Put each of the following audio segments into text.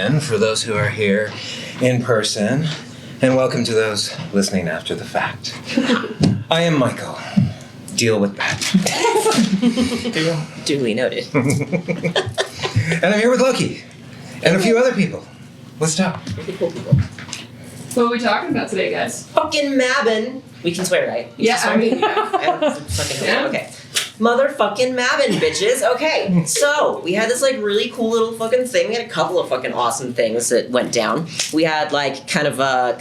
again for those who are here in person, and welcome to those listening after the fact. I am Michael. Deal with that. Duly noted. And I'm here with Loki and a few other people. Let's talk. Really cool people. What are we talking about today, guys? Fucking Mabon. We can swear, right? Okay. Motherfucking Mabon, bitches. Okay, so we had this like really cool little fucking thing. We had a couple of fucking awesome things that went down. We had like kind of a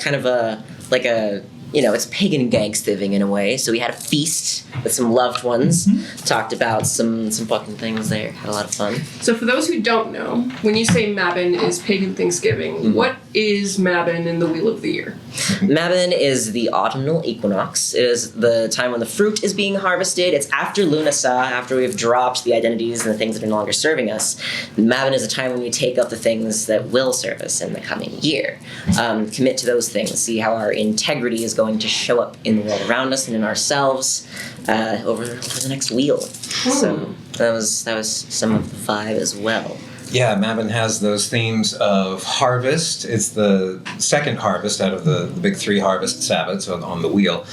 it's pagan gangstiving in a way. So we had a feast with some loved ones. Talked about some fucking things there. Had a lot of fun. So for those who don't know, when you say Mabon is pagan Thanksgiving, what is Mabon in the Wheel of the Year? Mabon is the autumnal equinox. It is the time when the fruit is being harvested. It's after Lunar, after we've dropped the identities and the things that are no longer serving us. Mabon is a time when we take up the things that will serve us in the coming year. Commit to those things. See how our integrity is going to show up in the world around us and in ourselves over the next wheel. So that was some of the vibe as well. Yeah, Mabon has those themes of harvest. It's the second harvest out of the big three harvest Sabbats on the wheel.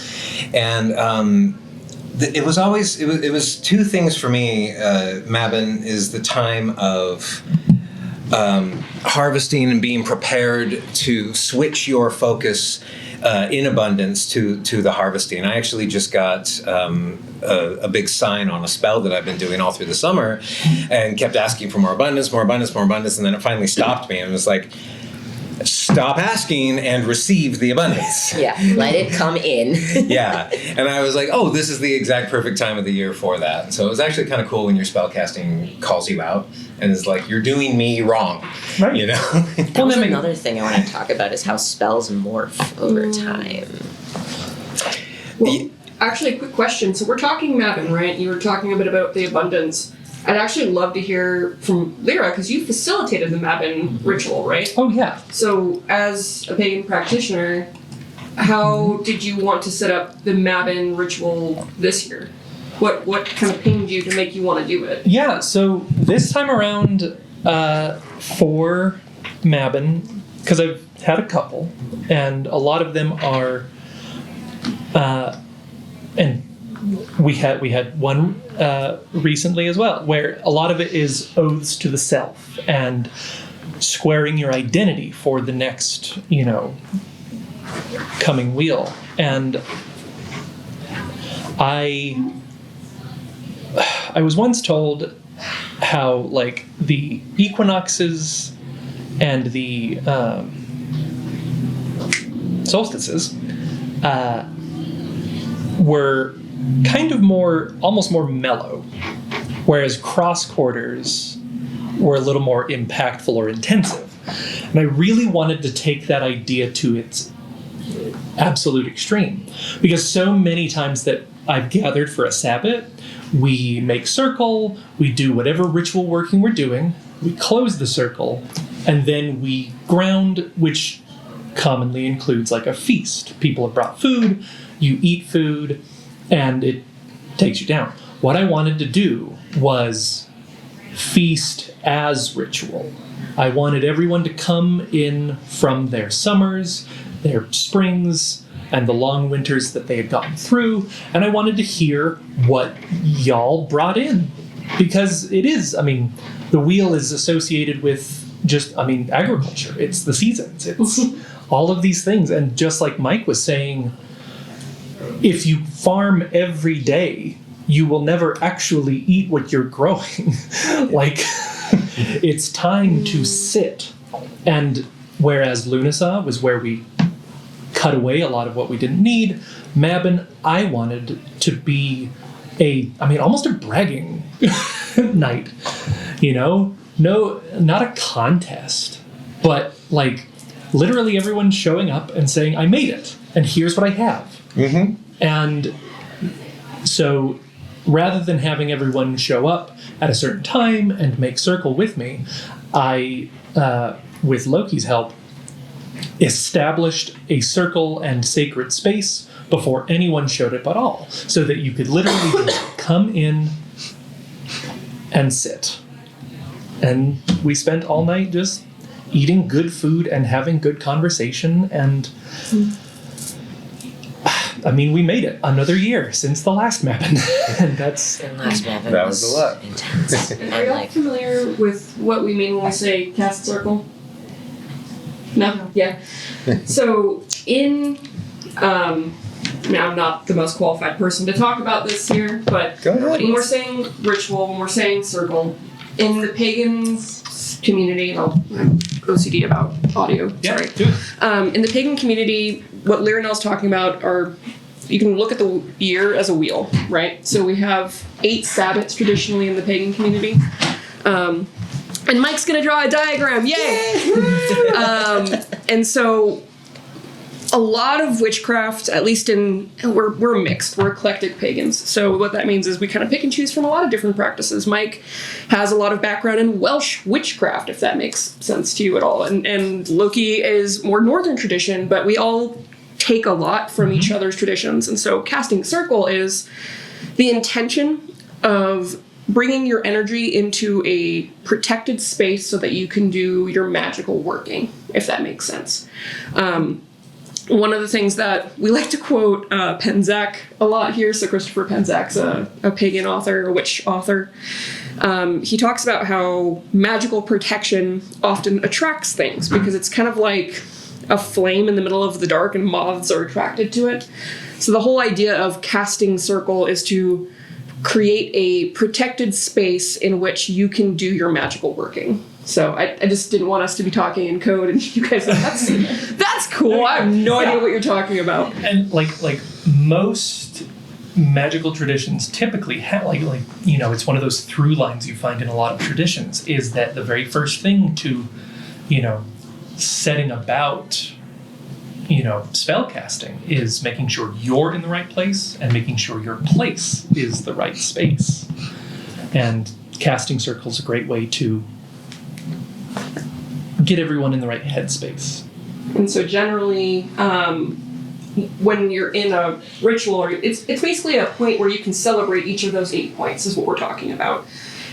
And it was two things for me. Mabon is the time of harvesting and being prepared to switch your focus in abundance to the harvesting. I actually just got a big sign on a spell that I've been doing all through the summer and kept asking for more abundance, more abundance, more abundance, and then it finally stopped me and it was like, stop asking and receive the abundance. Yeah, let it come in. Yeah, and I was like, oh, this is the exact perfect time of the year for that. So it was actually kind of cool when your spellcasting calls you out and is like, you're doing me wrong, right? You know? That was another thing I want to talk about is how spells morph over time. Well, actually, a quick question. So we're talking Mabon, right? You were talking a bit about the abundance. I'd actually love to hear from Lyra, because you facilitated the Mabon ritual, right? Oh, yeah. So, as a pagan practitioner, how did you want to set up the Mabon ritual this year? What kind of pained you to make you want to do it? Yeah, so this time around for Mabon, because I've had a couple, and a lot of them are, and we had one recently as well, where a lot of it is oaths to the self and squaring your identity for the next, coming wheel. And I was once told how, like, the equinoxes and the solstices were kind of almost more mellow, whereas cross quarters were a little more impactful or intensive. And I really wanted to take that idea to its absolute extreme, because so many times that I've gathered for a Sabbat, we make circle, we do whatever ritual working we're doing, we close the circle, and then we ground, which commonly includes like a feast. People have brought food, you eat food, and it takes you down. What I wanted to do was feast as ritual. I wanted everyone to come in from their summers, their springs, and the long winters that they had gotten through, and I wanted to hear what y'all brought in. Because it is, the wheel is associated with just, agriculture. It's the seasons. It's all of these things. And just like Mike was saying, if you farm every day, you will never actually eat what you're growing. Like, it's time to sit. And whereas Lunasa was where we cut away a lot of what we didn't need, Mabon, I wanted to be almost a bragging night. No, not a contest, but like literally everyone showing up and saying, I made it, and here's what I have. Mm-hmm. And so rather than having everyone show up at a certain time and make circle with me, I, with Loki's help, established a circle and sacred space before anyone showed up at all, so that you could literally just come in and sit. And we spent all night just eating good food and having good conversation. And I mean, we made it another year since the last Mabon. And that's... The last Mabon That was a lot. intense. Are y'all familiar with what we mean when we say cast circle? No? Yeah. So in now I'm not the most qualified person to talk about this here, but Go ahead. when we're saying ritual, when we're saying circle, in the pagans community, and I'm OCD about audio, Yeah, sorry. do it. In the pagan community, what Lyrinel's talking about are, you can look at the year as a wheel, right? So we have 8 Sabbats traditionally in the pagan community. And Mike's gonna draw a diagram, yay! And so a lot of witchcraft, at least we're mixed, we're eclectic pagans. So what that means is we kind of pick and choose from a lot of different practices. Mike has a lot of background in Welsh witchcraft, if that makes sense to you at all. And Loki is more northern tradition, but we all take a lot from each other's traditions. And so casting circle is the intention of bringing your energy into a protected space so that you can do your magical working, if that makes sense. One of the things that we like to quote Penzac a lot here, so Christopher Penzac's a pagan author, a witch author. He talks about how magical protection often attracts things because it's kind of like a flame in the middle of the dark and moths are attracted to it. So the whole idea of casting circle is to create a protected space in which you can do your magical working. So I just didn't want us to be talking in code and you guys are like, that's cool. I have no idea what you're talking about. And like most magical traditions typically have like it's one of those through lines you find in a lot of traditions is that the very first thing to setting about spell casting is making sure you're in the right place and making sure your place is the right space. And casting circles a great way to get everyone in the right headspace. And so generally, when you're in a ritual, it's basically a point where you can celebrate each of those 8 points is what we're talking about.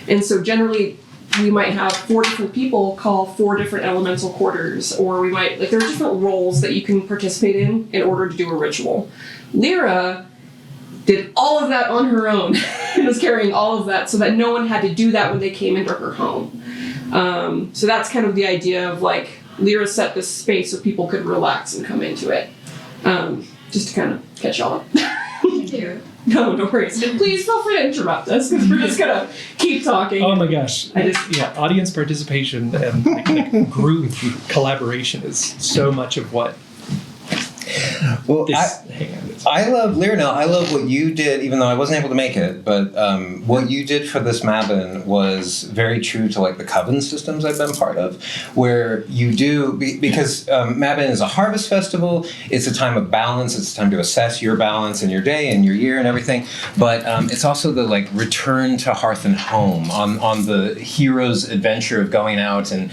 And so generally, we might have 4 different people call 4 different elemental quarters, or we might, there are different roles that you can participate in order to do a ritual. Lyra did all of that on her own and was carrying all of that so that no one had to do that when they came into her home. So that's kind of the idea of Lyra set this space so people could relax and come into it. Just to kind of catch y'all up. Thank you. No worries. Please feel free to interrupt us because we're just gonna keep talking. Oh my gosh. Audience participation and group collaboration is so much of what Well, this hand is. I love Lyrinel. I love what you did, even though I wasn't able to make it. But what you did for this Mabon was very true to the coven systems I've been part of, where you do because Mabon is a harvest festival. It's a time of balance. It's a time to assess your balance in your day and your year and everything. But it's also the return to hearth and home on the hero's adventure of going out and.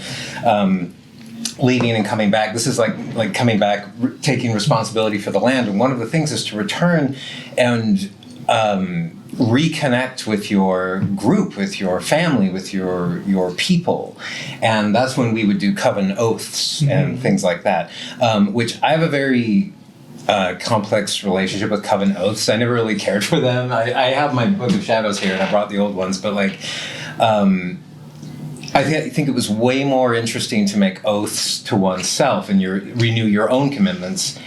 Leaving and coming back. This is like coming back, taking responsibility for the land. And one of the things is to return and reconnect with your group, with your family, with your people. And that's when we would do coven oaths and things like that, which I have a very complex relationship with coven oaths. I never really cared for them. I have my Book of Shadows here and I brought the old ones, but I think it was way more interesting to make oaths to oneself and renew your own commitments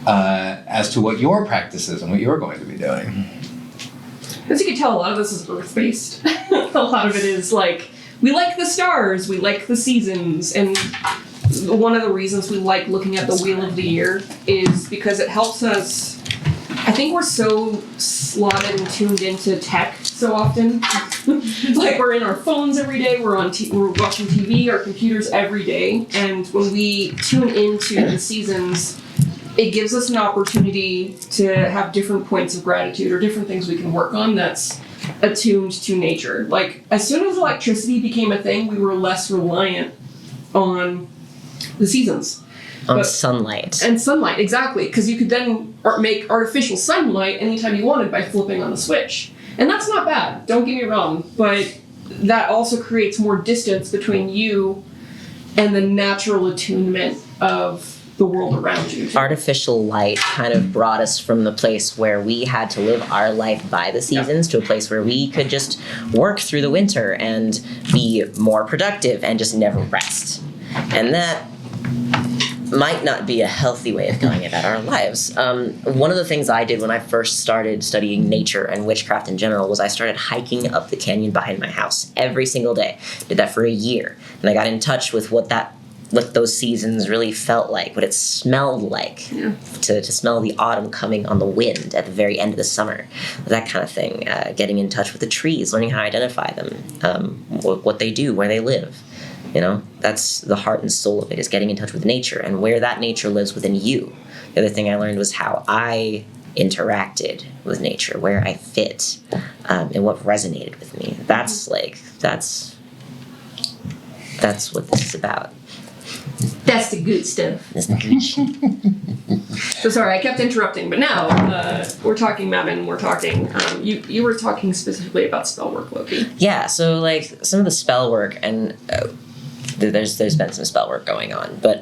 as to what your practice is and what you're going to be doing. As you can tell, a lot of this is earth-based. A lot of it is we like the stars, we like the seasons, and one of the reasons we like looking at the Wheel of the Year is because it helps us. I think we're so slotted and tuned into tech so often. We're in our phones every day, we're watching TV, our computers every day, and when we tune into the seasons, it gives us an opportunity to have different points of gratitude or different things we can work on that's attuned to nature. As soon as electricity became a thing, we were less reliant on the seasons. Sunlight. And sunlight, exactly. Because you could then make artificial sunlight anytime you wanted by flipping on a switch. And that's not bad, don't get me wrong. But that also creates more distance between you and the natural attunement of the world around you. Artificial light kind of brought us from the place where we had to live our life by the seasons to a place where we could just work through the winter and be more productive and just never rest. And that might not be a healthy way of going about our lives. One of the things I did when I first started studying nature and witchcraft in general was I started hiking up the canyon behind my house every single day. Did that for a year. And I got in touch with what those seasons really felt like, what it smelled like, to smell the autumn coming on the wind at the very end of the summer, that kind of thing. Getting in touch with the trees, learning how to identify them, what they do, where they live. You know, that's the heart and soul of it, is getting in touch with nature and where that nature lives within you. The other thing I learned was how I interacted with nature, where I fit, and what resonated with me. That's what this is about. That's the good stuff. That's the good shit. So sorry, I kept interrupting, but now we're talking Mabon. We're talking. You were talking specifically about Spellwork, Loki. Yeah, so like some of the spell work, and there's been some spell work going on, but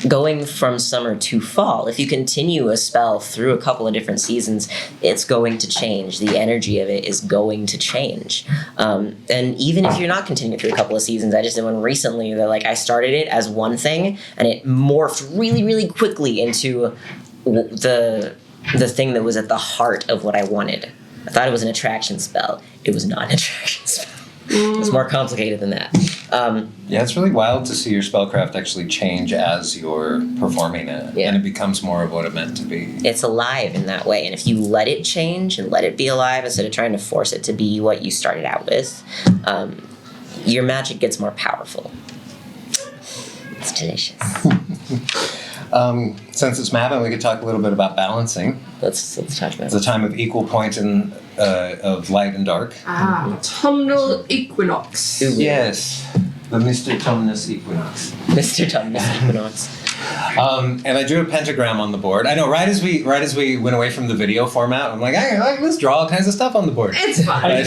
going from summer to fall, if you continue a spell through a couple of different seasons, it's going to change. The energy of it is going to change. And even if you're not continuing through a couple of seasons, I just did one recently that I started it as one thing and it morphed really, really quickly into the thing that was at the heart of what I wanted. I thought it was an attraction spell. It was not an attraction spell. It's more complicated than that. Yeah, it's really wild to see your spellcraft actually change as you're performing it, and it becomes more of what it meant to be. It's alive in that way, and if you let it change and let it be alive instead of trying to force it to be what you started out with, your magic gets more powerful. It's delicious. Since it's Mabon, we could talk a little bit about balancing. Let's talk about it. It's a time of equal point of light and dark. Autumnal Equinox. Ooh. Yes, the Mr. Tumnus Equinox. Mr. Tumnus Equinox. And I drew a pentagram on the board. I know, right as we went away from the video format, I'm like, let's draw all kinds of stuff on the board. It's fine.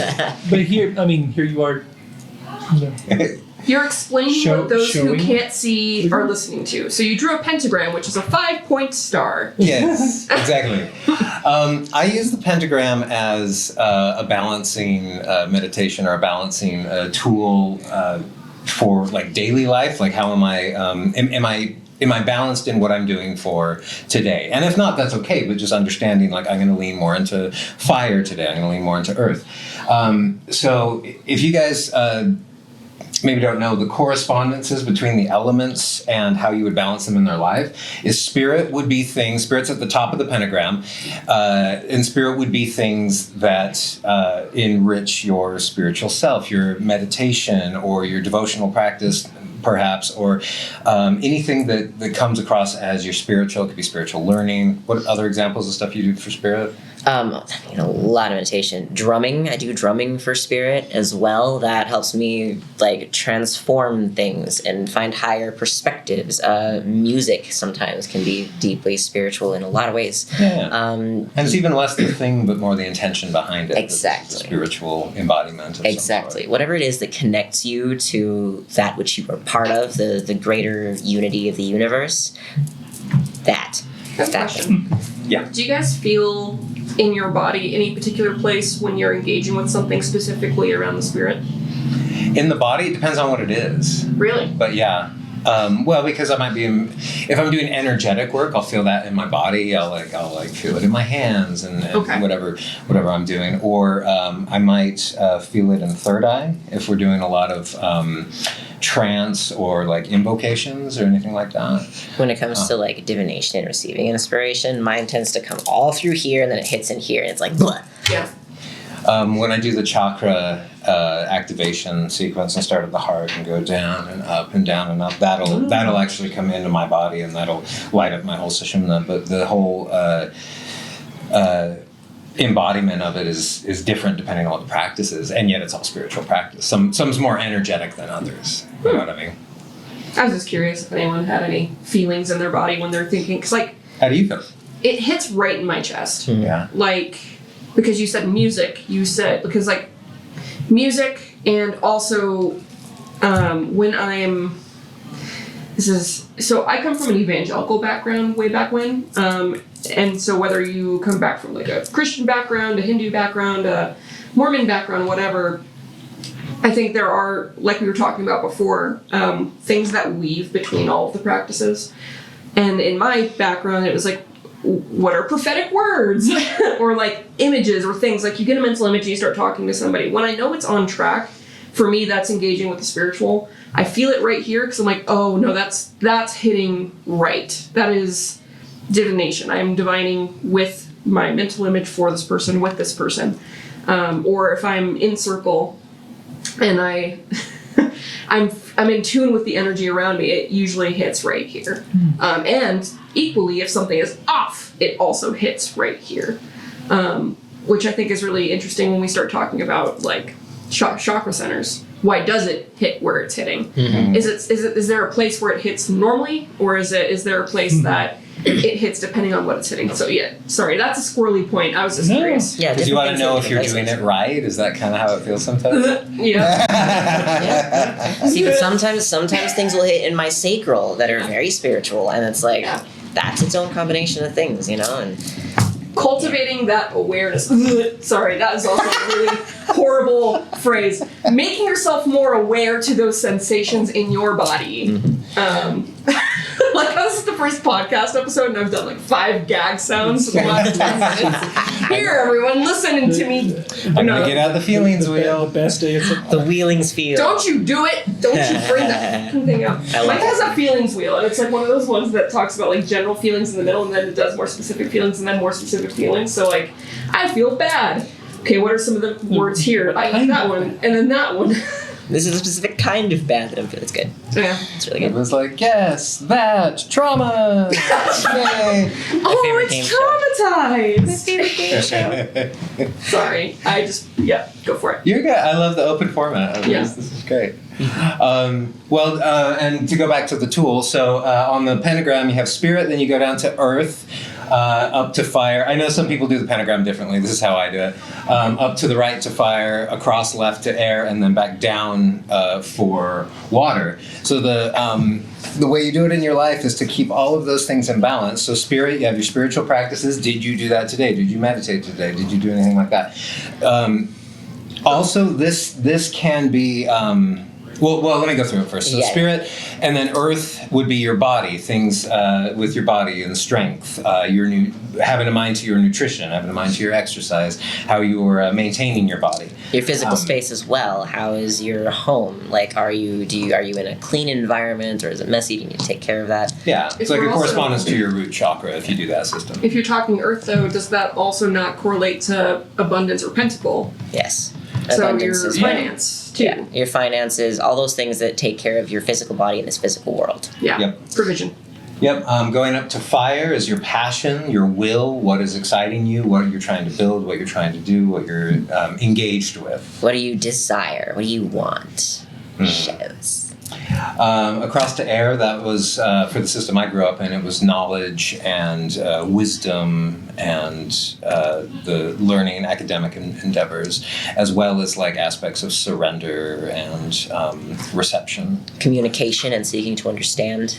But here you are. You're explaining what those who showing? can't see are listening to. So you drew a pentagram, which is a 5-point star. Yes, exactly. I use the pentagram as a balancing meditation or a balancing tool for daily life. How am I? Am I balanced in what I'm doing for today? And if not, that's okay. But just understanding, I'm going to lean more into fire today. I'm going to lean more into earth. So if you guys maybe don't know, the correspondences between the elements and how you would balance them in their life is spirit's at the top of the pentagram, and spirit would be things that enrich your spiritual self, your meditation or your devotional practice, perhaps, or anything that comes across as your spiritual. It could be spiritual learning. What other examples of stuff you do for spirit? A lot of meditation. Drumming. I do drumming for spirit as well. That helps me transform things and find higher perspectives. Music sometimes can be deeply spiritual in a lot of ways. Yeah. And it's even less the thing, but more the intention behind it. Exactly. The spiritual embodiment of exactly. some sort. Whatever it is that connects you to that which you are part of, the greater unity of the universe. That question. Yeah. Do you guys feel in your body any particular place when you're engaging with something specifically around the spirit? In the body, it depends on what it is. Really? But yeah. Because I might be, if I'm doing energetic work, I'll feel that in my body. I'll feel it in my hands and whatever I'm doing. Or I might feel it in the third eye if we're doing a lot of trance or invocations or anything like that. When it comes to divination and receiving inspiration, mine tends to come all through here and then it hits in here and it's blah. Yeah. When I do the chakra activation sequence and start at the heart and go down and up and down and up, that'll actually come into my body and that'll light up my whole sushumna. But the whole embodiment of it is different depending on what the practice is, and yet it's all spiritual practice. Some's more energetic than others. You know what I mean? I was just curious if anyone had any feelings in their body when they're thinking, because how do you feel? It hits right in my chest. Yeah. Because you said music, music and also when so I come from an evangelical background way back when, and so whether you come back from like a Christian background, a Hindu background, a Mormon background, whatever, I think there are, like we were talking about before, things that weave between all of the practices. And in my background, it was like, what are prophetic words? Or like images or things. Like you get a mental image, you start talking to somebody. When I know it's on track, for me, that's engaging with the spiritual. I feel it right here because I'm like, oh no, that's hitting right. That is divination. I am divining with my mental image for this person, with this person. Or if I'm in circle and I'm in tune with the energy around me, it usually hits right here. And equally, if something is off, it also hits right here. Which I think is really interesting when we start talking about like chakra centers. Why does it hit where it's hitting? Mm-hmm. Is there a place where it hits normally, or is there a place that it hits depending on what it's hitting? So yeah, sorry, that's a squirrely point. I was just curious. Yeah, Because you want to know if you're places. doing it right? Is that kind of how it feels sometimes? Yeah. See, but sometimes things will hit in my sacral that are very spiritual, and it's like that's its own combination of things, you know. And Cultivating that awareness. Sorry, that is also a really horrible phrase. Making yourself more aware to those sensations in your body. Like, this is the first podcast episode, and I've done like 5 gag sounds for the last 10 minutes. Here, everyone, listening to me. I'm gonna get out the feelings wheel. The best day. It's the wheelings feel. Don't you do it! Don't you bring that fucking thing up. Mike has a feelings wheel, and it's like one of those ones that talks about like general feelings in the middle, and then it does more specific feelings, and then more specific feelings. So like, I feel bad. Okay, what are some of the words here? I like that one, and then that one. This is a specific kind of bad that I'm feeling. It's good. Yeah. It's really It good. was like, yes, that, trauma. Yay. Oh, favorite it's traumatized! Sorry, I just, go for it. You're good. I love the open format of Yeah. this. This is great. And to go back to the tool, so on the pentagram you have spirit, then you go down to earth, up to fire. I know some people do the pentagram differently. This is how I do it. Up to the right to fire, across left to air, and then back down for water. So the way you do it in your life is to keep all of those things in balance. So spirit, you have your spiritual practices. Did you do that today? Did you meditate today? Did you do anything like that? Also, this can be... Well, let me go through it first. So spirit, and then earth would be your body, things with your body and strength, having a mind to your nutrition, having a mind to your exercise, how you're maintaining your body. Your physical space as well. How is your home? Like, are you in a clean environment, or is it messy? Do you need to take care of that? Yeah, If it's like we're a also- correspondence to your root chakra if you do that system. If you're talking earth, though, does that also not correlate to abundance or pentacle? Yes. So Abundance your as well. finance, too. Yeah, your finances, all those things that take care of your physical body in this physical world. Yeah. Yep. Provision. Yep, going up to fire is your passion, your will, what is exciting you, what you're trying to build, what you're trying to do, what you're engaged with. What do you desire? What do you want? Shows. Across to air, that was, for the system I grew up in, it was knowledge and wisdom and the learning and academic endeavors, as well as like aspects of surrender and reception. Communication and seeking to understand.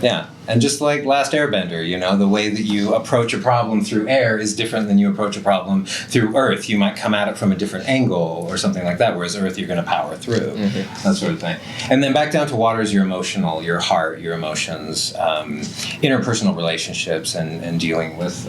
Yeah, and just like Last Airbender, the way that you approach a problem through air is different than you approach a problem through earth. You might come at it from a different angle or something like that, whereas earth you're going to power through, that sort of thing. And then back down to water is your emotional, your heart, your emotions, interpersonal relationships, and dealing with,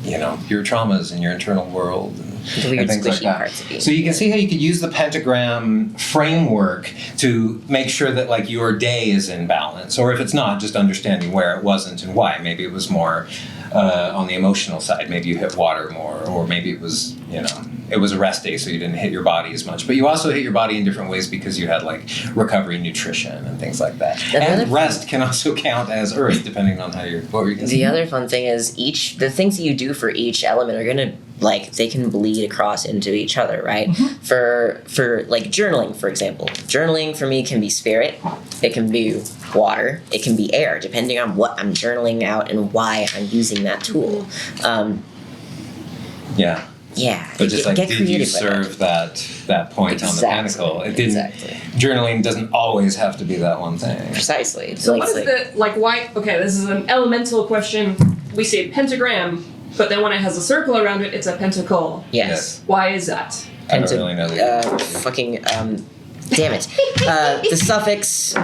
your traumas and your internal world. The weird And things like squishy that. parts of you. So you can see how you could use the pentagram framework to make sure that like your day is in balance, or if it's not, just understanding where it wasn't and why. Maybe it was more on the emotional side. Maybe you hit water more, or maybe it was it was a rest day, so you didn't hit your body as much. But you also hit your body in different ways because you had like recovery, nutrition, and things like that. And rest can also count as earth, depending on how what you're. The other fun thing is the things that you do for each element are gonna they can bleed across into each other, right? For like journaling, for example. Journaling for me can be spirit, it can be water, it can be air, depending on what I'm journaling out and why I'm using that tool. Yeah. Yeah. But just like, get did you creative with it. serve that point on the pentacle? It didn't. Exactly. Journaling doesn't always have to be that one thing. Precisely. So what is why, okay, this is an elemental question. We say pentagram, but then when it has a circle around it, it's a pentacle. Yes. Why is that? I don't really know the Damn it. The suffix,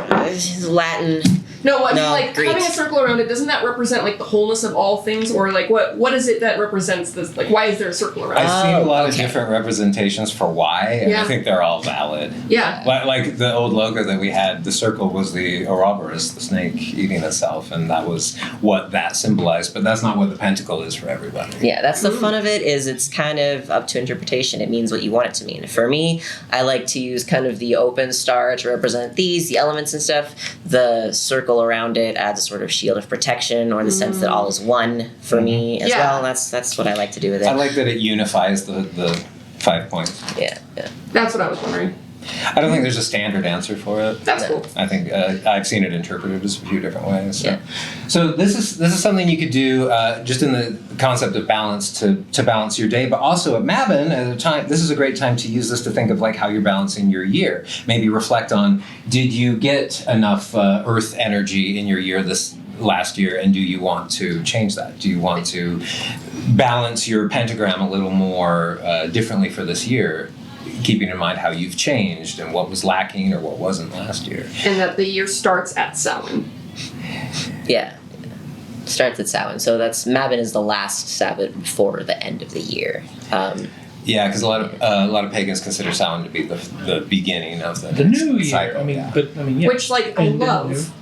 Latin. No, I mean, like, Greek. having a circle around it, doesn't that represent, like, the wholeness of all things? Or, like, what is it that represents this? Like, why is there a circle around it? I've seen a lot of okay. different representations for why, and I Yeah. think they're all valid. Yeah. Like the old logo that we had, the circle was the Ouroboros, the snake eating itself, and that was what that symbolized. But that's not what the pentacle is for everybody. Yeah, that's the fun of it, is it's kind of up to interpretation. It means what you want it to mean. For me, I like to use kind of the open star to represent the elements and stuff. The circle around it adds a sort of shield of protection, or the sense that all is one for me as Yeah. well. That's what I like to do with it. I like that it unifies the 5 points. Yeah. That's what I was wondering. I don't think there's a standard answer for it. That's cool. I think I've seen it interpreted as a few different ways. So, Yeah. so this is something you could do just in the concept of balance to balance your day, but also at Mabon at a time. This is a great time to use this to think of like how you're balancing your year. Maybe reflect on, did you get enough Earth energy in your year this last year, and do you want to change that? Do you want to balance your pentagram a little more differently for this year? Keeping in mind how you've changed and what was lacking or what wasn't last year. And that the year starts at Samhain. Yeah. Starts at Samhain. So that's Mabon is the last Sabbath before the end of the year. Yeah, because a lot of pagans consider Samhain to be the beginning of the new year. cycle. I mean, yeah. yeah. Which, like, I And love.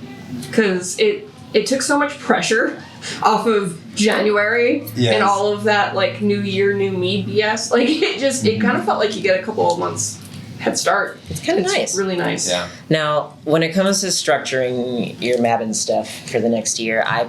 Because it took so much pressure off of January Yes. and all of that, like, new year, new me BS. Like, it kind of felt like you get a couple of months head start. It's kind of nice. Really nice. Yeah. Now, when it comes to structuring your Mabon stuff for the next year, I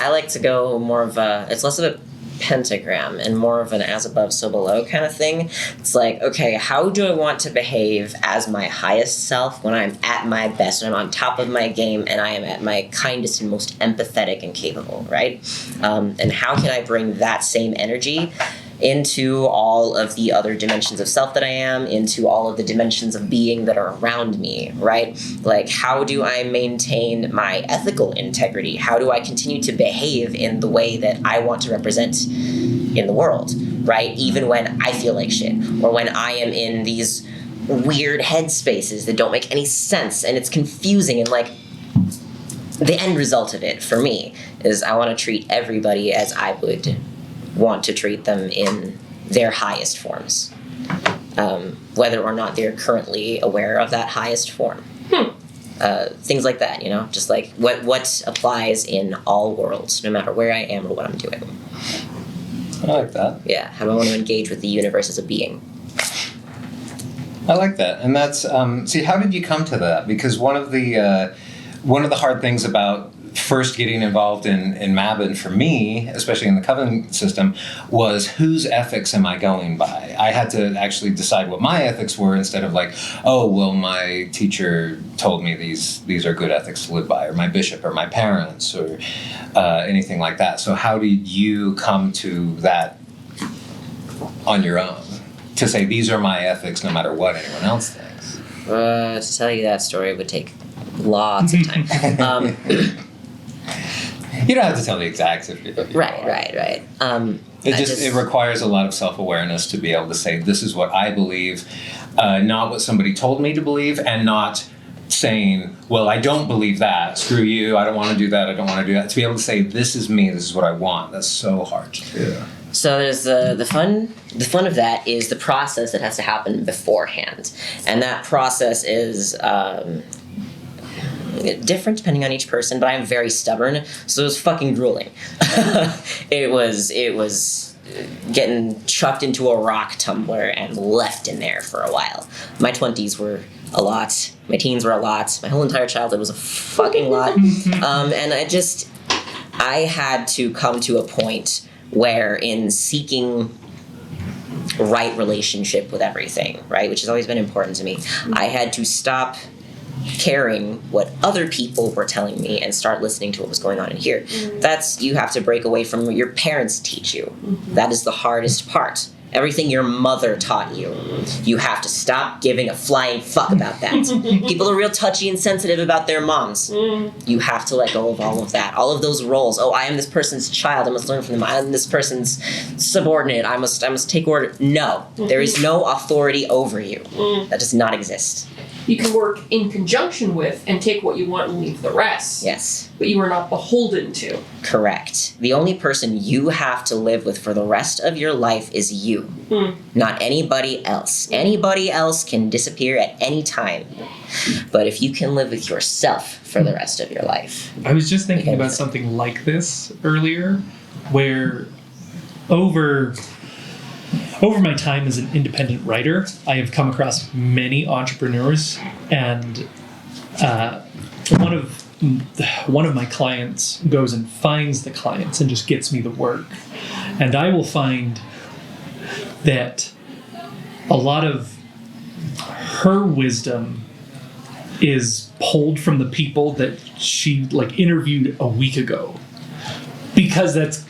like to go more of it's less of a pentagram and more of an as above so below kind of thing. It's like, okay, how do I want to behave as my highest self when I'm at my best, when I'm on top of my game, and I am at my kindest and most empathetic and capable, right? And how can I bring that same energy into all of the other dimensions of self that I am, into all of the dimensions of being that are around me, right? Like, how do I maintain my ethical integrity? How do I continue to behave in the way that I want to represent in the world, right? Even when I feel like shit, or when I am in these weird headspaces that don't make any sense, and it's confusing, and like, the end result of it for me is I want to treat everybody as I would want to treat them in their highest forms, whether or not they're currently aware of that highest form. Things like that, just like what applies in all worlds, no matter where I am or what I'm doing. I like that. Yeah, how do I want to engage with the universe as a being? I like that, and that's see. How did you come to that? Because one of the hard things about first getting involved in Mabon for me, especially in the Coven system, was whose ethics am I going by? I had to actually decide what my ethics were instead of like, oh, well, my teacher told me these are good ethics to live by, or my bishop, or my parents, or anything like that. So how did you come to that on your own? To say these are my ethics no matter what anyone else thinks? To tell you that story would take lots of time. You don't have to tell the exacts if you Right. It requires a lot of self-awareness to be able to say, this is what I believe, not what somebody told me to believe, and not saying, well, I don't believe that, screw you, I don't want to do that, I don't want to do that. To be able to say, this is me, this is what I want, that's so hard to do. So there's the fun of that is the process that has to happen beforehand. And that process is different depending on each person, but I'm very stubborn, so it was fucking grueling. It was getting chucked into a rock tumbler and left in there for a while. My 20s were a lot, my teens were a lot, my whole entire childhood was a fucking lot. And I had to come to a point where, in seeking right relationship with everything, right, which has always been important to me, I had to stop caring what other people were telling me and start listening to what was going on in here. You have to break away from what your parents teach you. That is the hardest part. Everything your mother taught you. You have to stop giving a flying fuck about that. People are real touchy and sensitive about their moms. You have to let go of all of that. All of those roles. Oh, I am this person's child. I must learn from them. I am this person's subordinate. I must take order. No. There is no authority over you. That does not exist. You can work in conjunction with and take what you want and leave the rest. Yes. But you are not beholden to. Correct. The only person you have to live with for the rest of your life is you. Not anybody else. Anybody else can disappear at any time. But if you can live with yourself for the rest of your life. I was just thinking about something like this earlier, where over my time as an independent writer, I have come across many entrepreneurs, and one of my clients goes and finds the clients and just gets me the work. And I will find that a lot of her wisdom is pulled from the people that she interviewed a week ago, because that's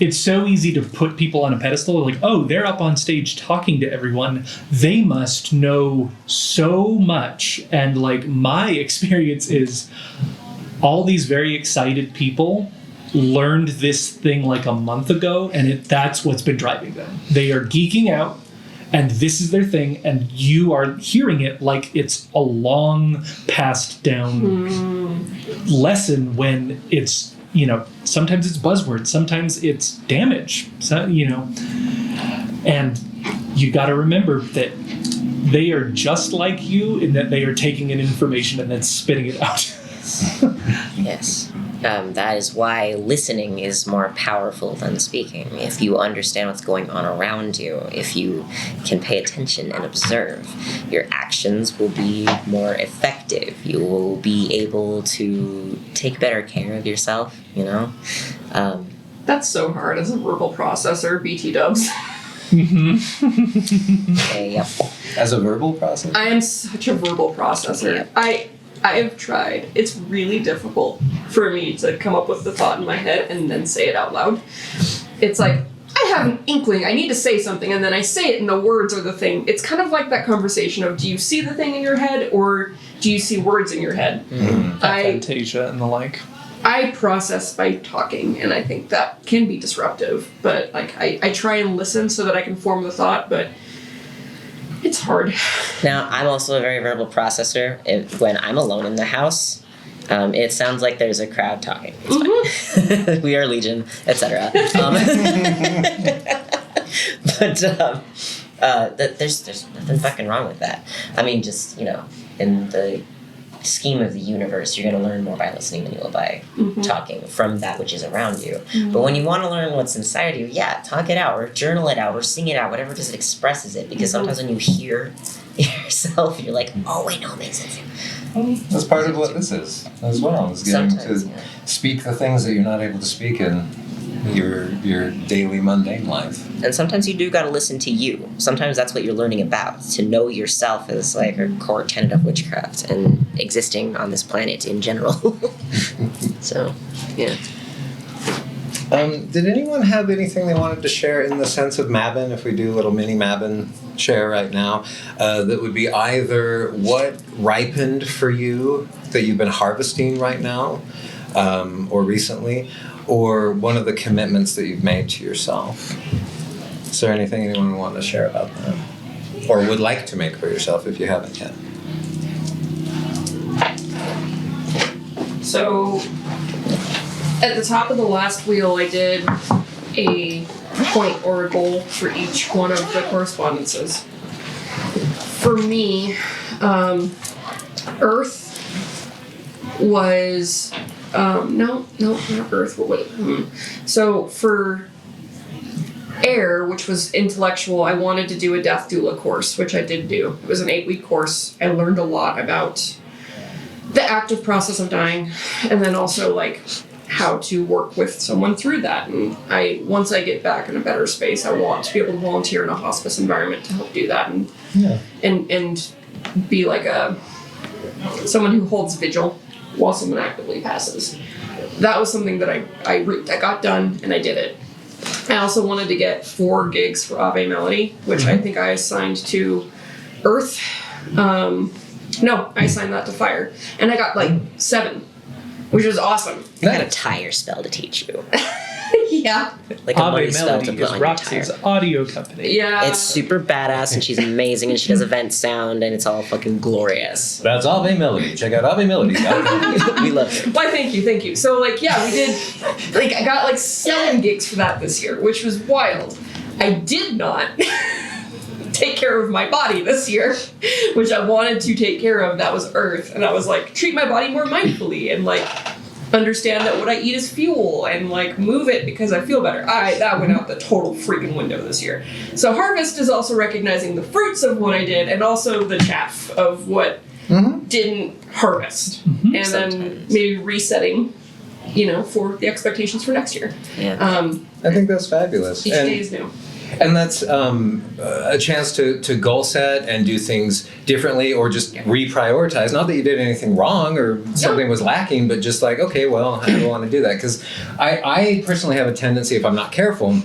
it's so easy to put people on a pedestal, oh, they're up on stage talking to everyone, they must know so much. And my experience is all these very excited people learned this thing a month ago, and that's what's been driving them. They are geeking out, and this is their thing, and you are hearing it like it's a long passed down lesson, when it's, sometimes it's buzzwords, sometimes it's damage, and you got to remember that they are just like you in that they are taking in information and then spitting it out. Yes. That is why listening is more powerful than speaking. If you understand what's going on around you, if you can pay attention and observe, your actions will be more effective. You will be able to take better care of yourself, That's so hard as a verbal processor, BT dubs. Okay, yep. As a verbal process? I am such a verbal processor. Yep. I have tried. It's really difficult for me to come up with the thought in my head and then say it out loud. It's I have an inkling, I need to say something, and then I say it and the words are the thing. It's kind of like that conversation of, do you see the thing in your head or do you see words in your head? Aphantasia and the like. I process by talking, and I think that can be disruptive, but I try and listen so that I can form the thought, but it's hard. Now, I'm also a very verbal processor. When I'm alone in the house, it sounds like there's a crowd talking. It's fine. We are legion, etc. But there's nothing fucking wrong with that. I mean, just, in the scheme of the universe, you're going to learn more by listening than you will by talking from that which is around you. But when you want to learn what's inside you, talk it out, or journal it out, or sing it out, whatever it is that expresses it. Because sometimes when you hear yourself, you're like, oh wait, no, it makes sense. That's part of what this is as well, is getting to speak the things that you're not able to speak in your daily mundane life. And sometimes you do got to listen to you. Sometimes that's what you're learning about. To know yourself is a core tenet of witchcraft and existing on this planet in general. So, yeah. Did anyone have anything they wanted to share in the sense of Mabon, if we do a little mini Mabon share right now, that would be either what ripened for you that you've been harvesting right now, or recently, or one of the commitments that you've made to yourself? Is there anything anyone would want to share about that? Or would like to make for yourself if you haven't yet? So, at the top of the last wheel, I did a point or a goal for each one of the correspondences. For me, Earth was... no, not Earth. What was it? So, for Air, which was intellectual, I wanted to do a Death Doula course, which I did do. It was an 8-week course. I learned a lot about the active process of dying, and then also, how to work with someone through that. And once I get back in a better space, I want to be able to volunteer in a hospice environment to help do that, and be someone who holds vigil while someone actively passes. That was something that I got done, and I did it. I also wanted to get 4 gigs for Ave Melody, which I think I assigned to Earth. No, I assigned that to Fire. And I got like 7, which was awesome. I got a tire spell to teach you. Yeah. Like a money Ave spell to Melody put is on your Roxy's tire. audio company. Yeah. It's super badass, and she's amazing, and she does event sound, and it's all fucking glorious. That's Ave Melody. Check out Ave Melody. We love her. Why, thank you. So, like, yeah, we did, like, I got, like, 7 gigs for that this year, which was wild. I did not take care of my body this year, which I wanted to take care of. That was Earth. And I was like, treat my body more mindfully and, like, understand that what I eat is fuel and, like, move it because I feel better. That went out the total freaking window this year. So Harvest is also recognizing the fruits of what I did and also the chaff of what didn't harvest. And then maybe resetting, for the expectations for next year. Yeah. I think that's fabulous. Each day is new. And that's a chance to goal set and do things differently or just reprioritize. Not that you did anything wrong or something was lacking, but just like, okay, well, how do I want to do that? Because I personally have a tendency, if I'm not careful,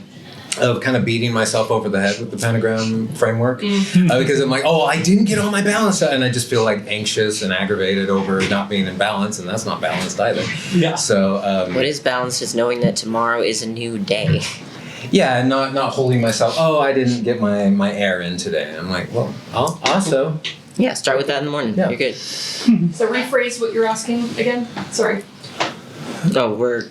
of kind of beating myself over the head with the Pentagram framework. Because I'm like, oh, I didn't get all my balance out. And I just feel like anxious and aggravated over not being in balance. And that's not balanced either. Yeah. So What is balanced is knowing that tomorrow is a new day. yeah, and not holding myself, oh, I didn't get my air in today. I'm like, well, I'll also. Yeah, start with that in the morning. Yeah. You're good. So rephrase what you're asking again. Sorry. Oh, we're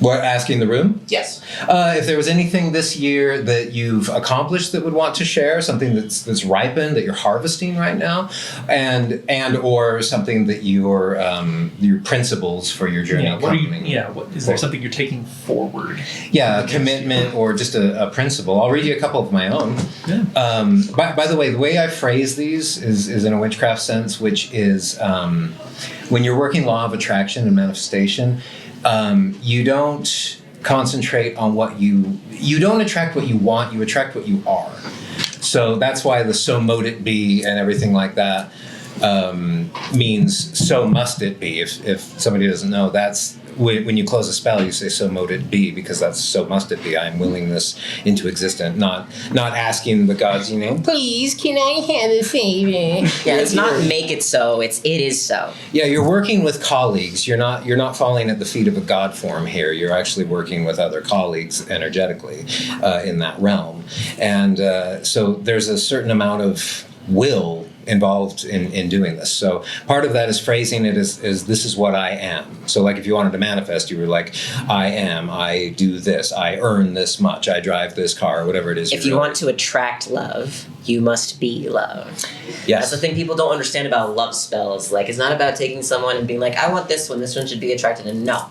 What, asking the room? Yes. If there was anything this year that you've accomplished that would want to share, something that's ripened that you're harvesting right now, and or something that your principles for your journey. Yeah, what are you? coming Yeah, what is there something you're taking forward? Yeah, a commitment or just a principle. I'll read you a couple of my own. Yeah. By the way, the way I phrase these is in a witchcraft sense, which is when you're working law of attraction and manifestation, you don't concentrate on what you don't attract what you want, you attract what you are. So that's why the so mote it be and everything like that means so must it be. If somebody doesn't know, that's when you close a spell, you say so mote it be, because that's so must it be. I am willing this into existence, not asking the gods, please can I have a favor? yeah. It's not make it so. It is so. Yeah, you're working with colleagues. You're not falling at the feet of a god form here. You're actually working with other colleagues energetically in that realm, and so there's a certain amount of will involved in doing this. So part of that is phrasing it as this is what I am. So like if you wanted to manifest, you were like, I do this, I earn this much, I drive this car, whatever it is. If you want to attract love, you must be love. yes. That's the thing people don't understand about love spells. Like, it's not about taking someone and being like, I want this one should be attracted. And no.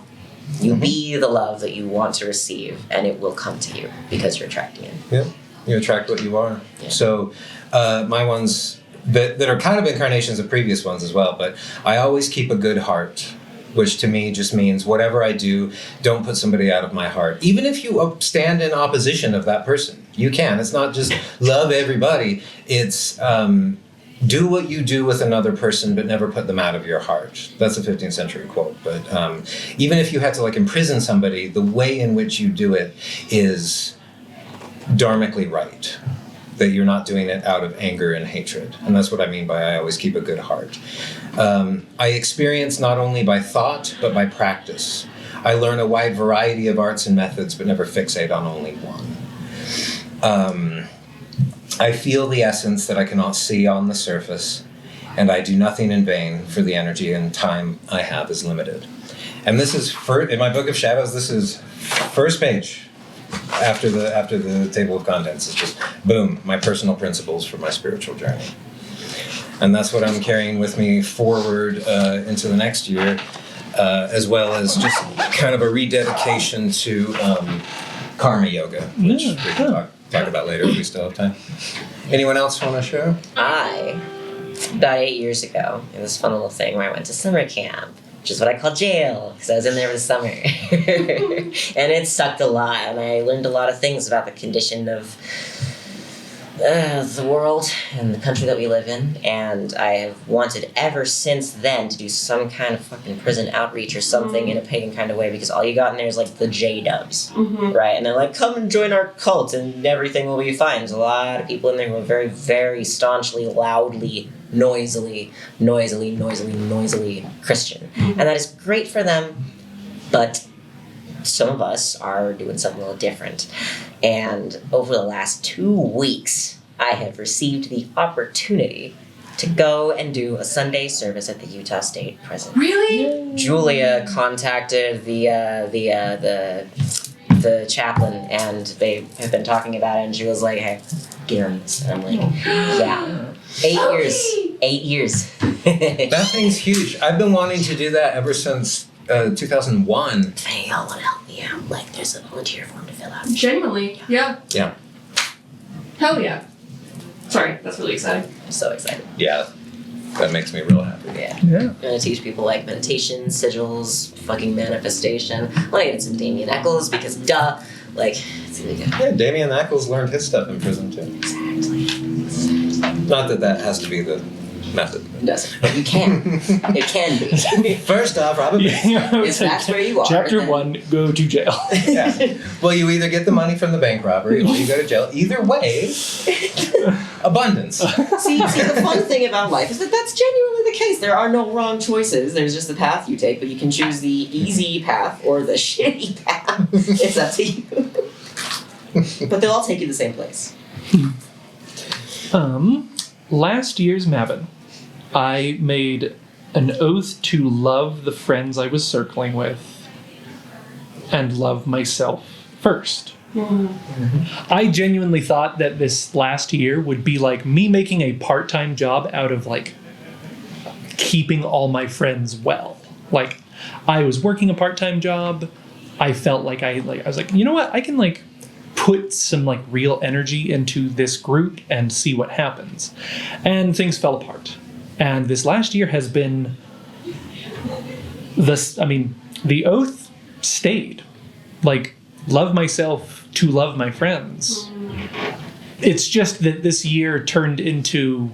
You be the love that you want to receive, and it will come to you because you're attracting it. Yeah, you attract what you are. Yeah. So my ones that are kind of incarnations of previous ones as well, but I always keep a good heart, which to me just means whatever I do, don't put somebody out of my heart. Even if you stand in opposition of that person, you can. It's not just love everybody. It's do what you do with another person, but never put them out of your heart. That's a 15th century quote. But even if you had to imprison somebody, the way in which you do it is dharmically right. That you're not doing it out of anger and hatred. And that's what I mean by I always keep a good heart. I experience not only by thought, but by practice. I learn a wide variety of arts and methods, but never fixate on only one. I feel the essence that I cannot see on the surface, and I do nothing in vain, for the energy and time I have is limited. And this is, in my Book of Shadows, this is first page. After the table of contents, it's just boom, my personal principles for my spiritual journey, and that's what I'm carrying with me forward into the next year, as well as just kind of a rededication to karma yoga, which we can talk about later if we still have time. Anyone else want to share? About 8 years ago, it was a fun little thing where I went to summer camp, which is what I call jail, because I was in there for the summer. And it sucked a lot, and I learned a lot of things about the condition of the world and the country that we live in, and I have wanted ever since then to do some kind of fucking prison outreach or something in a pagan kind of way, because all you got in there is like the J-dubs, right? And they're like, come and join our cult and everything will be fine. There's a lot of people in there who are very, very staunchly, loudly, noisily Christian. And that is great for them, but some of us are doing something a little different. And over the last 2 weeks, I have received the opportunity to go and do a Sunday service at the Utah State Prison. Really? Julia contacted the chaplain, and they have been talking about it, and she was like, hey, get on this. And I'm like, yeah. 8 years. 8 years. That thing's huge. I've been wanting to do that ever since 2001. Hey, y'all want to help me out? Like, there's a volunteer form to fill out. Genuinely, yeah. Yeah. Hell yeah. Sorry, that's really exciting. I'm so excited. Yeah. That makes me real happy. Yeah. Yeah. I'm gonna teach people like meditation, sigils, fucking manifestation. I'm gonna get some Damien Eccles because duh. Like, it's really good. Yeah, Damien Eccles learned his stuff in prison too. Exactly. Not that that has to be the method. It doesn't. But you can. It can be. First off, probably. If that's where you are. Chapter then- 1, go to jail. Yeah. Well, you either get the money from the bank robbery or you go to jail. Either way, abundance. See, the fun thing about life is that that's genuinely the case. There are no wrong choices. There's just the path you take, but you can choose the easy path or the shitty path. It's up to you. But they'll all take you to the same place. Last year's Mabon, I made an oath to love the friends I was circling with and love myself first. I genuinely thought that this last year would be like me making a part-time job out of like keeping all my friends well. Like, I was working a part-time job. I felt like I was like, you know what? I can like put some like real energy into this group and see what happens. And things fell apart. And this last year has been the oath stayed. Like, love myself to love my friends. It's just that this year turned into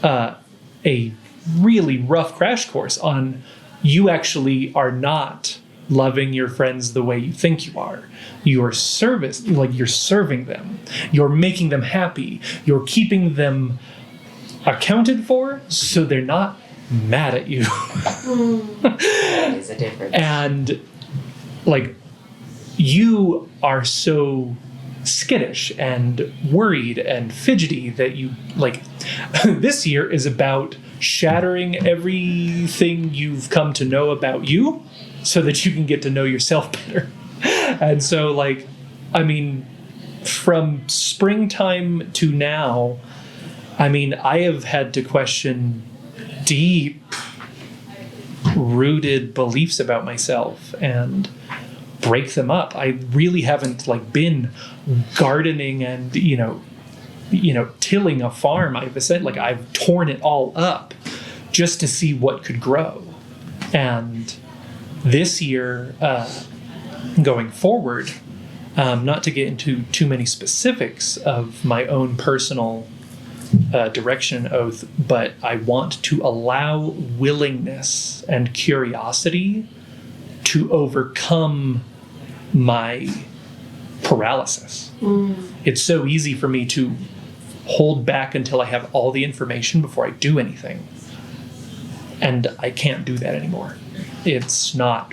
a really rough crash course on you actually are not loving your friends the way you think you are. You're you're serving them. You're making them happy. You're keeping them accounted for so they're not mad at you. That is a difference. And like, you are so skittish and worried and fidgety that you like this year is about shattering everything you've come to know about you so that you can get to know yourself better. And so, like, I mean, from springtime to now, I mean, I have had to question deep rooted beliefs about myself and break them up. I really haven't like been gardening and tilling a farm. I've torn it all up just to see what could grow. And this year, going forward, not to get into too many specifics of my own personal direction oath, but I want to allow willingness and curiosity to overcome my paralysis. It's so easy for me to hold back until I have all the information before I do anything. And I can't do that anymore. It's not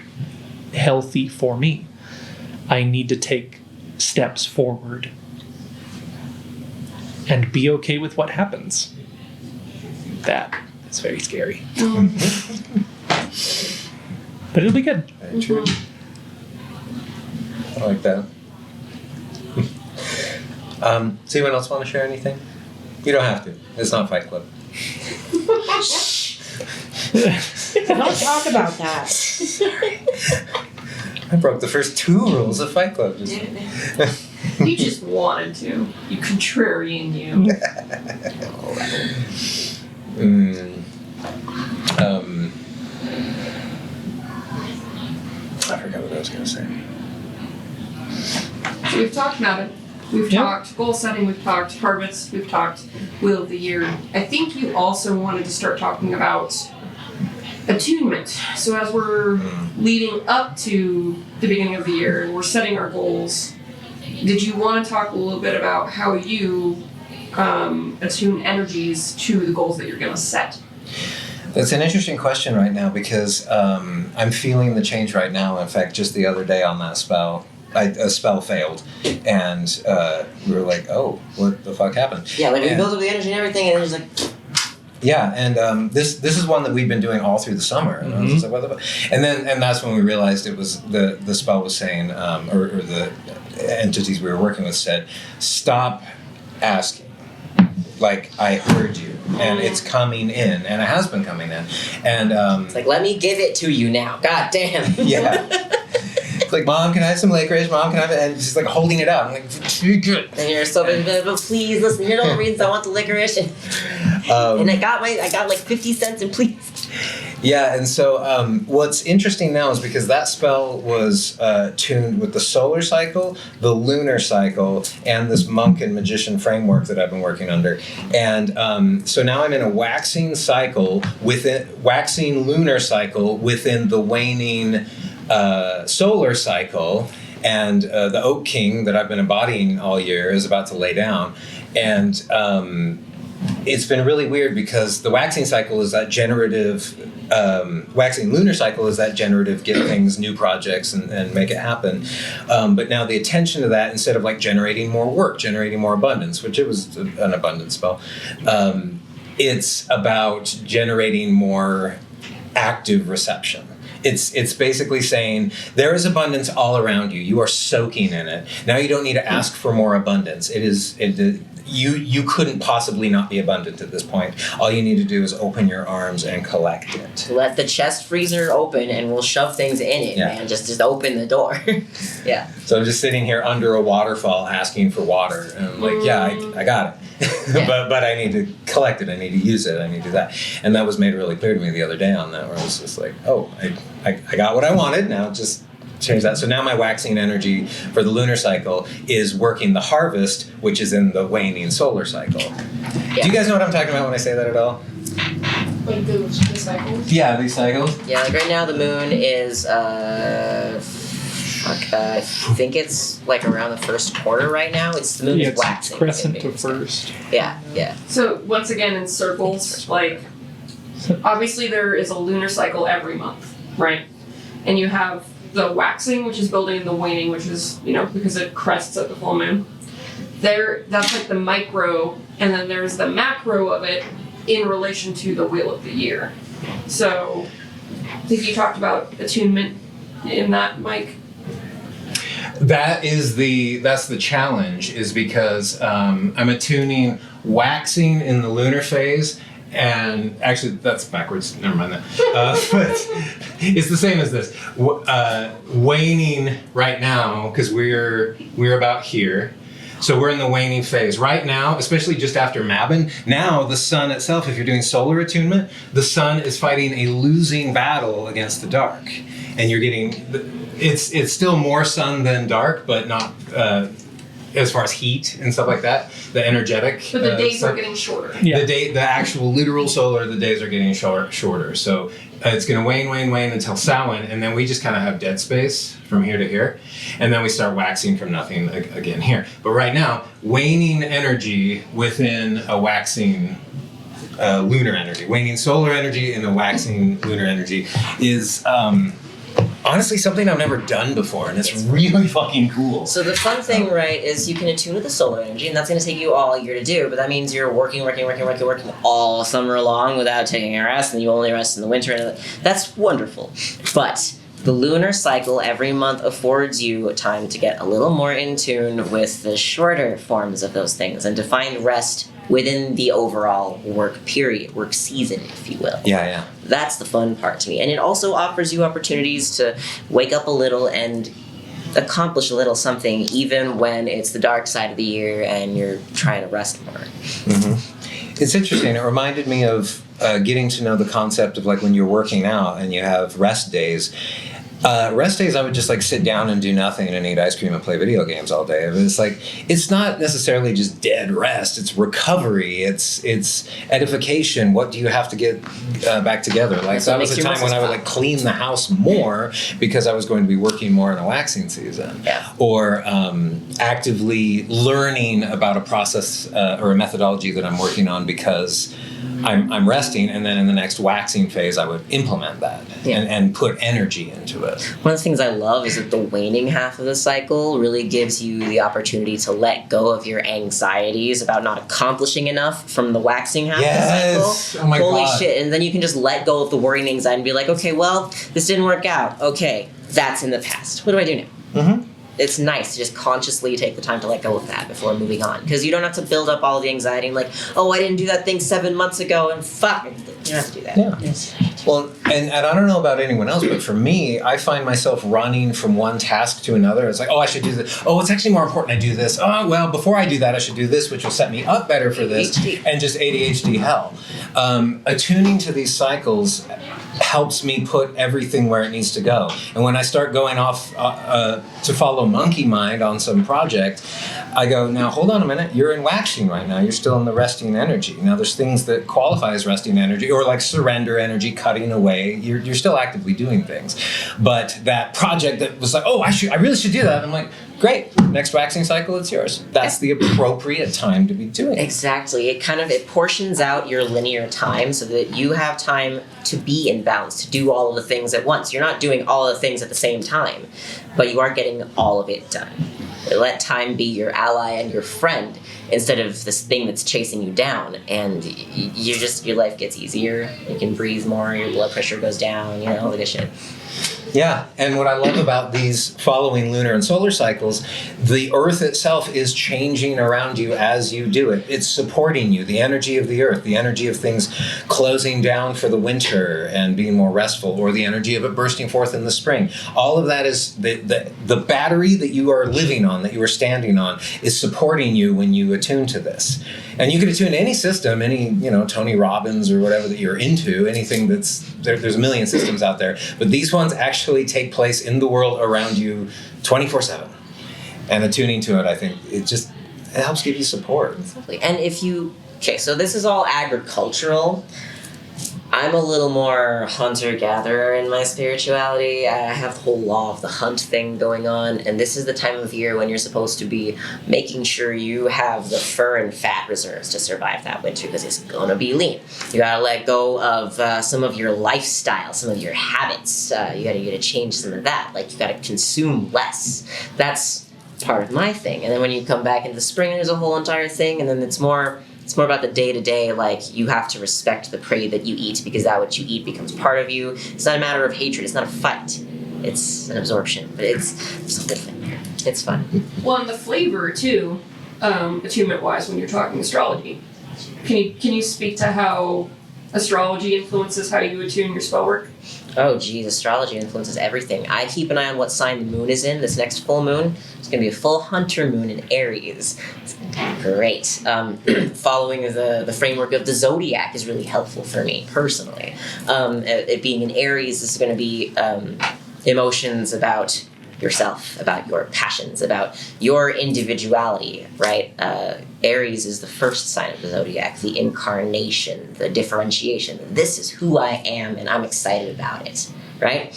healthy for me. I need to take steps forward and be okay with what happens. That is very scary. But it'll be good. Very true. I like that. Does anyone else want to share anything? You don't have to. It's not Fight Club. Don't talk about that. Sorry. I broke the first 2 rules of Fight Club. You just wanted to. You contrarian you. I forgot what I was going to say. So we've talked about it. we've Yeah. talked goal setting, we've talked harvest, we've talked wheel of the year. I think you also wanted to start talking about attunement. So as we're leading up to the beginning of the year and we're setting our goals, did you want to talk a little bit about how you attune energies to the goals that you're going to set? That's an interesting question right now because I'm feeling the change right now. In fact, just the other day on that spell, a spell failed, and we were like, "Oh, what the fuck happened?" Yeah, like we And- built up the energy and everything, and it's like, Yeah, and this is one that we've been doing all through the summer, and I was just like, "What the fuck?" And that's when we realized it was the spell was saying, or the entities we were working with said, "Stop asking." Like, I heard you, and it's coming in, and it has been coming in, and it's like, let me give it to you now. God damn. yeah. It's like, Mom, can I have some licorice? Mom, can I have it? And she's like holding it out. I'm like, take it. And you're so but please listen. Here are all the reasons I want the licorice, and I got like 50 cents, and please. Yeah, and so what's interesting now is because that spell was tuned with the solar cycle, the lunar cycle, and this monk and magician framework that I've been working under. And so now I'm in a waxing lunar cycle within the waning solar cycle. And the Oak King that I've been embodying all year is about to lay down. And it's been really weird because the waxing cycle is that generative, waxing lunar cycle is that generative, get things, new projects, and make it happen. But now the attention to that, instead of like generating more work, generating more abundance, which it was an abundance spell, it's about generating more active reception. It's basically saying there is abundance all around you. You are soaking in it. Now you don't need to ask for more abundance. You couldn't possibly not be abundant at this point. All you need to do is open your arms and collect it. Let the chest freezer open, and we'll shove things in it, man. Just open the door. Yeah. So I'm just sitting here under a waterfall asking for water, and I'm like, yeah, I got it. Yeah. but I need to collect it. I need to use it. I need to do that. And that was made really clear to me the other day on that, where I was just like, oh, I got what I wanted. Now just change that. So now my waxing energy for the lunar cycle is working the harvest, which is in the waning solar cycle. Yeah. Do you guys know what I'm talking about when I say that at all? Like the cycles? Yeah, these cycles. Yeah, like right now the moon is I think it's like around the first quarter right now. The moon is it's waxing. crescent maybe. to first. Yeah. So once again, in circles, like obviously there is a lunar cycle every month, right? And you have the waxing, which is building, the waning, which is, because it crests at the full moon. That's like the micro, and then there's the macro of it in relation to the wheel of the year. So I think you talked about attunement in that, Mike. That's the challenge, is because I'm attuning waxing in the lunar phase, and actually that's backwards. Never mind that. But it's the same as this. Waning right now, because we're about here. So we're in the waning phase right now, especially just after Mabon. Now the sun itself, if you're doing solar attunement, the sun is fighting a losing battle against the dark, and you're getting. It's still more sun than dark, but not as far as heat and stuff like that. The energetic. But the days stuff. are getting shorter. Yeah. The actual literal solar, the days are getting shorter. So it's going to wane until Samhain, and then we just kind of have dead space from here to here, and then we start waxing from nothing again here. But right now, waning energy within a waxing lunar energy, waning solar energy and a waxing lunar energy is honestly something I've never done before, and it's really fucking cool. So the fun thing, right, is you can attune with the solar energy, and that's going to take you all year to do, but that means you're working all summer long without taking a rest, and you only rest in the winter, and that's wonderful. But the lunar cycle every month affords you time to get a little more in tune with the shorter forms of those things, and to find rest within the overall work period, work season, if you will. Yeah. That's the fun part to me. And it also offers you opportunities to wake up a little and accomplish a little something, even when it's the dark side of the year and you're trying to rest more. Mm-hmm. It's interesting. It reminded me of getting to know the concept of like when you're working out and you have rest days. Rest days, I would just like sit down and do nothing and eat ice cream and play video games all day. It's like, it's not necessarily just dead rest. It's recovery. It's edification. What do you have to get back together? Like, that was a time when I would like clean the house more because I was going to be working more in a waxing season. Yeah. Or actively learning about a process or a methodology that I'm working on because I'm resting, and then in the next waxing phase, I would implement that and put energy into it. One of the things I love is that the waning half of the cycle really gives you the opportunity to let go of your anxieties about not accomplishing enough from the waxing half of the cycle. Oh my Holy God. shit. And then you can just let go of the worry and anxiety and be like, okay, well, this didn't work out. Okay, that's in the past. What do I do now? Mm-hmm. It's nice to just consciously take the time to let go of that before moving on. Because you don't have to build up all the anxiety and like, oh, I didn't do that thing 7 months ago and fuck. You don't have to do that. Yeah. Well, and I don't know about anyone else, but for me, I find myself running from one task to another. It's like, oh, I should do this. Oh, it's actually more important I do this. Oh, well, before I do that, I should do this, which will set me up better for this. ADHD. And just ADHD hell. Attuning to these cycles helps me put everything where it needs to go. And when I start going off to follow monkey mind on some project, I go, now hold on a minute, you're in waxing right now, you're still in the resting energy. Now there's things that qualify as resting energy, or like surrender energy, cutting away, you're still actively doing things. But that project that was like, oh, I really should do that, I'm like, great, next waxing cycle, it's yours. That's the appropriate time to be doing it. Exactly. It portions out your linear time so that you have time to be in balance, to do all of the things at once. You're not doing all of the things at the same time, but you are getting all of it done. Let time be your ally and your friend instead of this thing that's chasing you down, and your life gets easier. You can breathe more, your blood pressure goes down, all the good shit. Yeah, and what I love about these following lunar and solar cycles, the Earth itself is changing around you as you do it. It's supporting you, the energy of the Earth, the energy of things closing down for the winter and being more restful, or the energy of it bursting forth in the spring. All of that is the battery that you are living on, that you are standing on, is supporting you when you attune to this. And you can attune to any system, any, Tony Robbins or whatever that you're into, anything there's a million systems out there, but these ones actually take place in the world around you 24/7. And attuning to it, I think, it helps give you support. Exactly. And so this is all agricultural. I'm a little more hunter-gatherer in my spirituality. I have the whole law of the hunt thing going on, and this is the time of year when you're supposed to be making sure you have the fur and fat reserves to survive that winter, because it's gonna be lean. You gotta let go of some of your lifestyle, some of your habits. You gotta change some of that. Like, you gotta consume less. That's part of my thing. And then when you come back into the spring, there's a whole entire thing, and then it's more about the day-to-day, like, you have to respect the prey that you eat, because that what you eat becomes part of you. It's not a matter of hatred, it's not a fight. It's an absorption. But there's a whole thing there. It's fun. Well, and the flavor, too, attunement-wise, when you're talking astrology. Can you speak to how astrology influences how you attune your spell work? Oh, geez, astrology influences everything. I keep an eye on what sign the moon is in. This next full moon, it's going to be a full hunter moon in Aries. It's great. Following the framework of the zodiac is really helpful for me, personally. It being in Aries is going to be emotions about yourself, about your passions, about your individuality, right? Aries is the first sign of the zodiac, the incarnation, the differentiation. This is who I am, and I'm excited about it, right?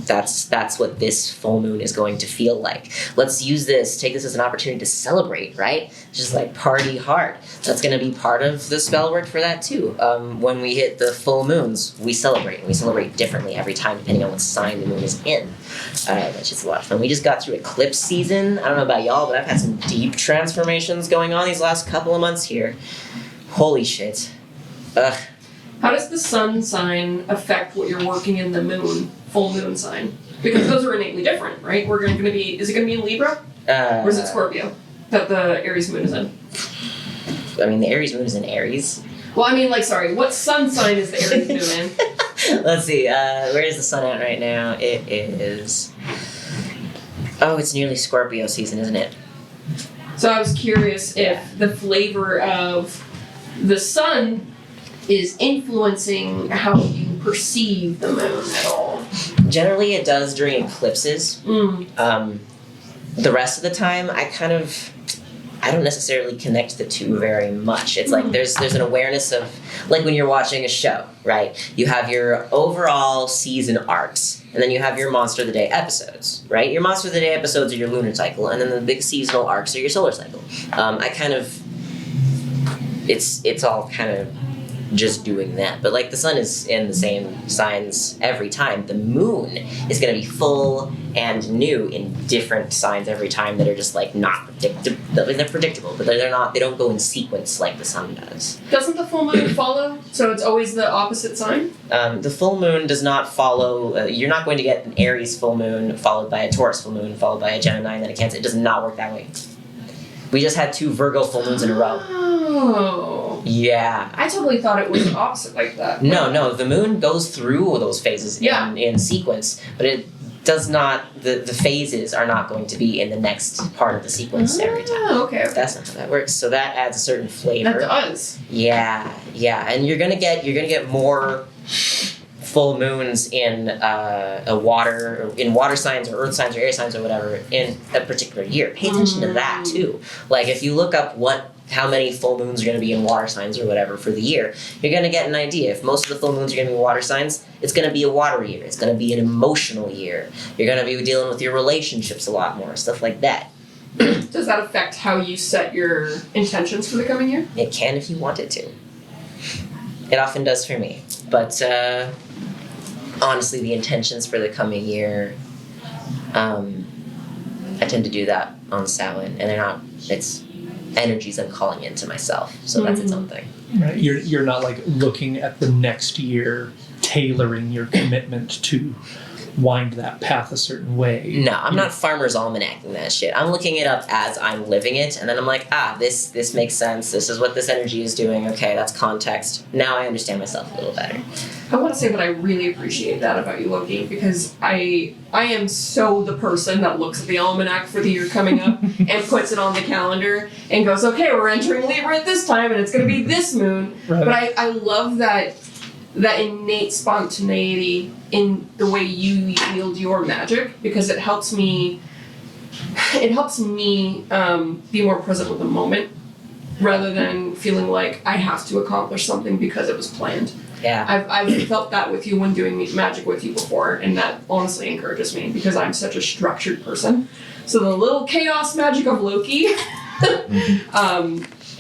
That's what this full moon is going to feel like. Let's take this as an opportunity to celebrate, right? Just like party hard. That's going to be part of the spell work for that too. When we hit the full moons, we celebrate. And we celebrate differently every time, depending on what sign the moon is in. That's just a lot of fun. We just got through eclipse season. I don't know about y'all, but I've had some deep transformations going on these last couple of months here. Holy shit. Ugh. How does the sun sign affect what you're working in the moon, full moon sign? Because those are innately different, right? Is it going to be in Libra? Or is it Scorpio that the Aries moon is in? I mean, the Aries moon is in Aries. Well, I mean, what sun sign is the Aries moon in? Let's see, where is the sun at right now? It is... Oh, it's nearly Scorpio season, isn't it? So I was curious if the flavor of the sun is influencing how you perceive the moon at all. Generally, it does during eclipses. The rest of the time, I don't necessarily connect the two very much. It's like there's an awareness of, like when you're watching a show, right? You have your overall season arcs, and then you have your Monster of the Day episodes, right? Your Monster of the Day episodes are your lunar cycle, and then the big seasonal arcs are your solar cycle. It's all kind of just doing that. But like the sun is in the same signs every time. The moon is going to be full and new in different signs every time that are just like not predictable. They're predictable, but they're not. They don't go in sequence like the sun does. Doesn't the full moon follow? So it's always the opposite sign? The full moon does not follow. You're not going to get an Aries full moon followed by a Taurus full moon followed by a Gemini and then a Cancer. It does not work that way. We just had 2 Virgo full moons in a row. Oh. Yeah. I totally thought it was the opposite like that. No. The moon goes through those phases in sequence, but it does not. The phases are not going to be in the next part of the sequence every time. Okay. That's not how that works. So that adds a certain flavor. That does. Yeah, and you're gonna get more full moons in water signs or earth signs or air signs or whatever in a particular year. Pay attention to that too. Like if you look up how many full moons are going to be in water signs or whatever for the year, you're going to get an idea. If most of the full moons are going to be water signs, it's going to be a water year. It's going to be an emotional year. You're going to be dealing with your relationships a lot more, stuff like that. Does that affect how you set your intentions for the coming year? It can if you want it to. It often does for me. But honestly, the intentions for the coming year, I tend to do that on Samhain, and they're not. It's energies I'm calling into myself, so that's its own thing. Right, you're not like looking at the next year, tailoring your commitment to wind that path a certain way. No, I'm not Farmer's Almanacing that shit. I'm looking it up as I'm living it, and then I'm like, this makes sense. This is what this energy is doing. Okay, that's context. Now I understand myself a little better. I want to say that I really appreciate that about you, Loki, because I am so the person that looks at the almanac for the year coming up and puts it on the calendar and goes, okay, we're entering Libra at this time, and it's going to be this moon. Right. But I love that innate spontaneity in the way you wield your magic, because it helps me be more present with the moment rather than feeling like I have to accomplish something because it was planned. Yeah. I've felt that with you when doing magic with you before, and that honestly encourages me because I'm such a structured person. So the little chaos magic of Loki,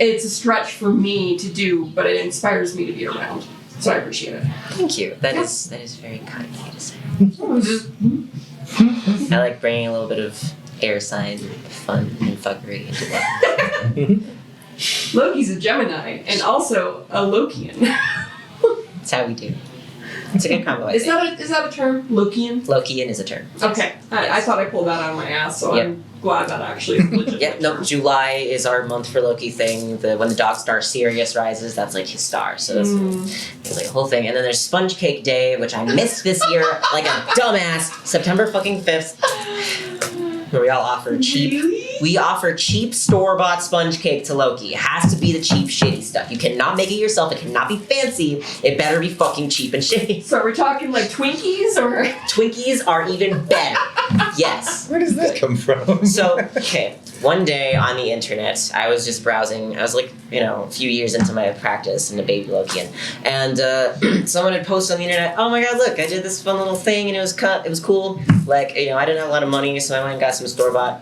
it's a stretch for me to do, but it inspires me to be around. So I appreciate it. Thank you. That is very kind of you to say. I like bringing a little bit of air sign fun and fuckery into life. Loki's a Gemini and also a Lokian. That's how we do. It's a good combo, I Is think. that a term? Lokian? Lokian is a term. Okay. I thought I pulled that out of my ass, so I'm glad that actually is legit. Yep, no, July is our month for Loki thing. When the dog star Sirius rises, that's like his star. So that's it's like a whole thing. And then there's Sponge Cake Day, which I missed this year like a dumbass. September fucking 5th. Where we all offer cheap store-bought sponge cake to Loki. It has to be the cheap, shitty stuff. You cannot make it yourself. It cannot be fancy. It better be fucking cheap and shitty. So are we talking like Twinkies or? Twinkies are even better. Yes. Where does this come from? So, okay, one day on the internet, I was just browsing. I was like, a few years into my practice in a baby Lokian, and someone had posted on the internet, "Oh my god, look, I did this fun little thing, and it was cool. Like, I didn't have a lot of money, so I went and got some store-bought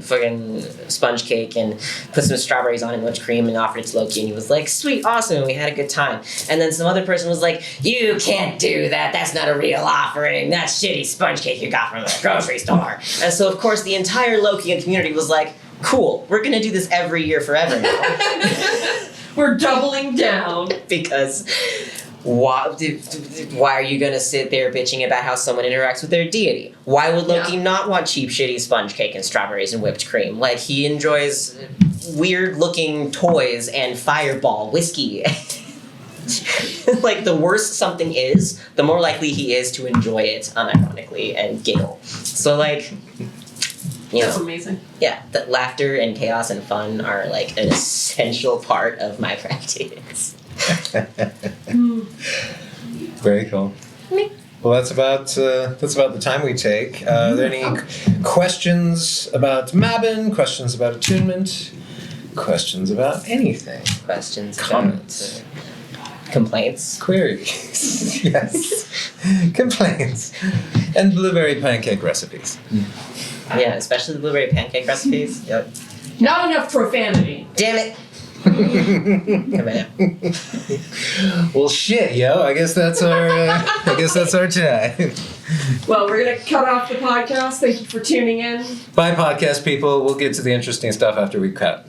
fucking sponge cake and put some strawberries on it and whipped cream and offered it to Loki, and he was like, sweet, awesome, and we had a good time. And then some other person was like, you can't do that, that's not a real offering, that's shitty sponge cake you got from the grocery store. And so of course the entire Lokian community was like, cool, we're gonna do this every year forever now. We're doubling down. Because why are you gonna sit there bitching about how someone interacts with their deity? Why would Loki not want cheap, shitty sponge cake and strawberries and whipped cream? Like, he enjoys weird-looking toys and fireball whiskey. Like, the worse something is, the more likely he is to enjoy it unironically and giggle. So, like, That's amazing. Yeah, that laughter and chaos and fun are, like, an essential part of my practice. Very cool. Well, that's about the time we take. Are there any questions about Mabon? Questions about attunement? Questions about anything? Questions, Comments. complaints. Queries? Yes. Complaints. And blueberry pancake recipes. Yeah, especially the blueberry pancake recipes. Yep. Not enough profanity. Damn it. Come on. Well, shit, yo. I guess that's our time. Well, we're gonna cut off the podcast. Thank you for tuning in. Bye, podcast people. We'll get to the interesting stuff after we cut.